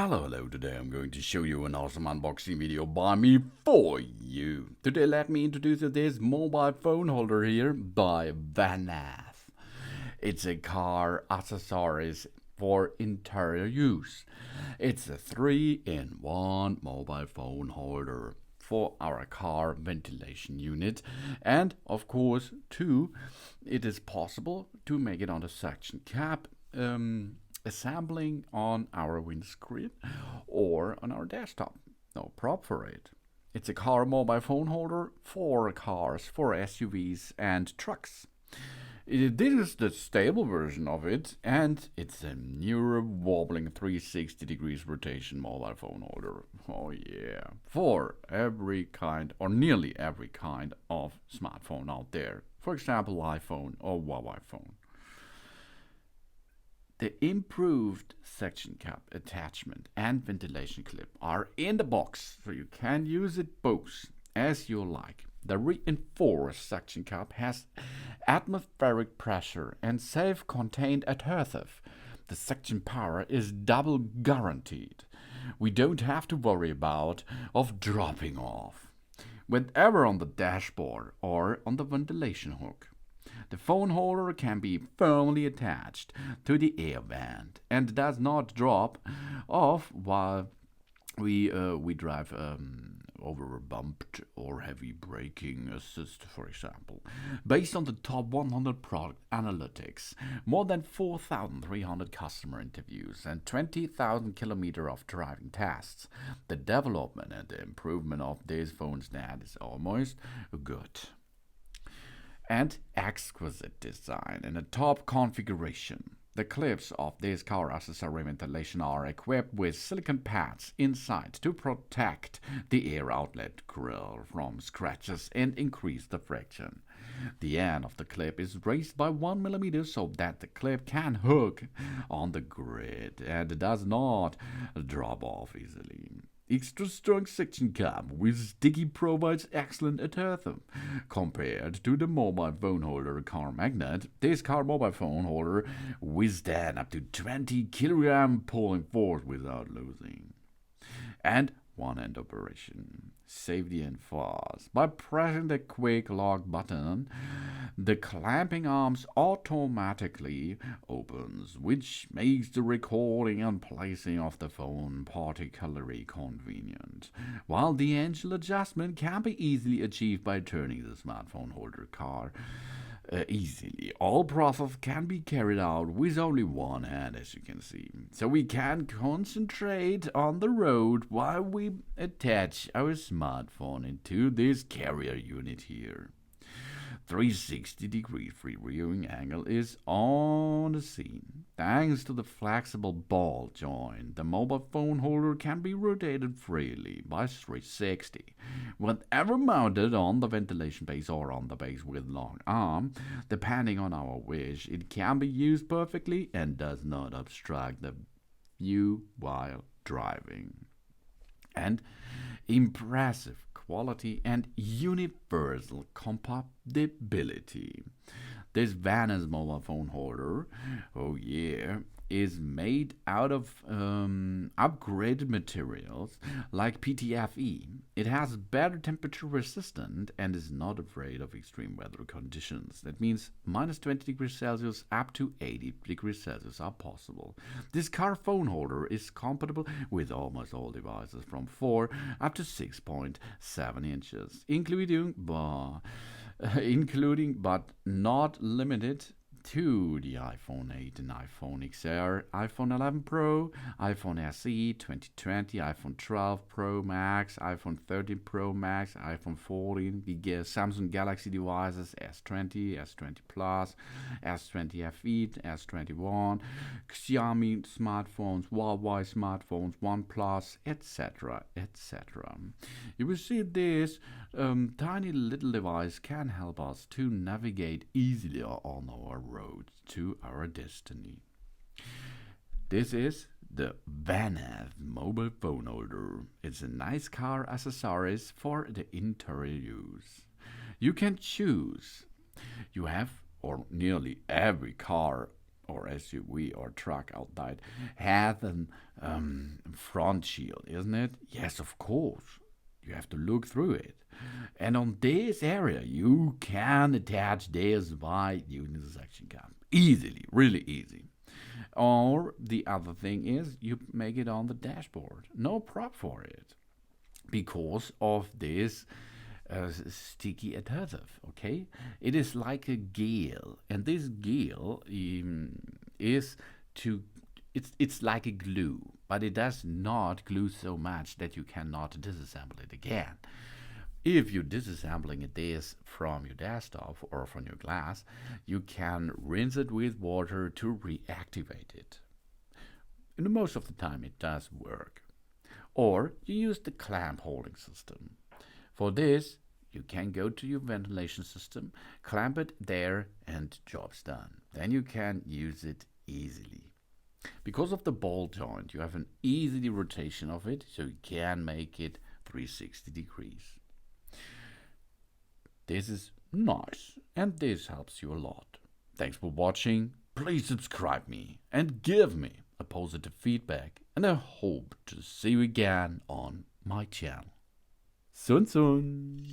Hello, today I'm going to show you an awesome unboxing video by me for you. Today let me introduce you this mobile phone holder here by Vanaf. It's a car accessories for interior use. It's a 3-in-1 mobile phone holder for our car ventilation unit, and of course too it is possible to make it on a suction cap, assembling on our windscreen or on our desktop. No prop for it. It's a car mobile phone holder for cars, for SUVs and trucks. This is the stable version of it, and it's a newer wobbling 360 degrees rotation mobile phone holder. Oh yeah, for every kind or nearly every kind of smartphone out there. For example, iPhone or Huawei phone. The improved suction cap attachment and ventilation clip are in the box, so you can use it both as you like. The reinforced suction cap has atmospheric pressure and self-contained adhesive. The suction power is double guaranteed. We don't have to worry about of dropping off, whenever on the dashboard or on the ventilation hook. The phone holder can be firmly attached to the air vent and does not drop off while we drive over a bumped or heavy braking assist, for example. Based on the top 100 product analytics, more than 4,300 customer interviews and 20,000 kilometers of driving tests, the development and the improvement of this phone's net is almost good. And exquisite design in a top configuration. The clips of this car accessory ventilation are equipped with silicone pads inside to protect the air outlet grill from scratches and increase the friction. The end of the clip is raised by 1 millimeter so that the clip can hook on the grid and does not drop off easily. Extra strong suction cap with sticky provides excellent adhesive. Compared to the mobile phone holder car magnet, this car mobile phone holder withstand up to 20 kilogram pulling force without losing. And one-hand operation. Safety and fast. By pressing the quick lock button, the clamping arms automatically opens, which makes the recording and placing of the phone particularly convenient, while the angle adjustment can be easily achieved by turning the smartphone holder car easily. All process can be carried out with only one hand, as you can see. So we can concentrate on the road while we attach our smartphone into this carrier unit here. 360-degree free viewing angle is on the scene. Thanks to the flexible ball joint, the mobile phone holder can be rotated freely by 360. Whenever mounted on the ventilation base or on the base with long arm, depending on our wish, it can be used perfectly and does not obstruct the view while driving. And impressive quality and universal compatibility. This Vanaf mobile phone holder, oh yeah, is made out of upgraded materials like PTFE. It has better temperature resistant and is not afraid of extreme weather conditions. That means minus 20 degrees Celsius up to 80 degrees Celsius are possible. This car phone holder is compatible with almost all devices from 4 up to 6.7 inches, including but not limited to the iPhone 8 and iPhone XR, iPhone 11 Pro, iPhone SE 2020, iPhone 12 Pro Max, iPhone 13 Pro Max, iPhone 14, the Samsung Galaxy devices S20, S20 Plus, S20 FE, S21, Xiaomi smartphones, Huawei smartphones, OnePlus, etc., etc. You will see this tiny little device can help us to navigate easily on our road to our destiny. This is the Vanaf mobile phone holder. It's a nice car accessories for the interior use. You can choose. You have, or nearly every car or SUV or truck outside has an front shield, isn't it? Yes, of course. You have to look through it. And on this area, you can attach this by using the suction cup. Easily, really easy. Or the other thing is you make it on the dashboard. No prop for it because of this sticky adhesive. Okay, it is like a gel, and this gel is to it's like a glue, but it does not glue so much that you cannot disassemble it again. If you're disassembling this from your desktop or from your glass, you can rinse it with water to reactivate it. And most of the time it does work. Or you use the clamp holding system. For this, you can go to your ventilation system, clamp it there, and job's done. Then you can use it easily. Because of the ball joint, you have an easy rotation of it, so you can make it 360 degrees. This is nice, and this helps you a lot. Thanks for watching. Please subscribe me and give me a positive feedback, and I hope to see you again on my channel. Soon soon.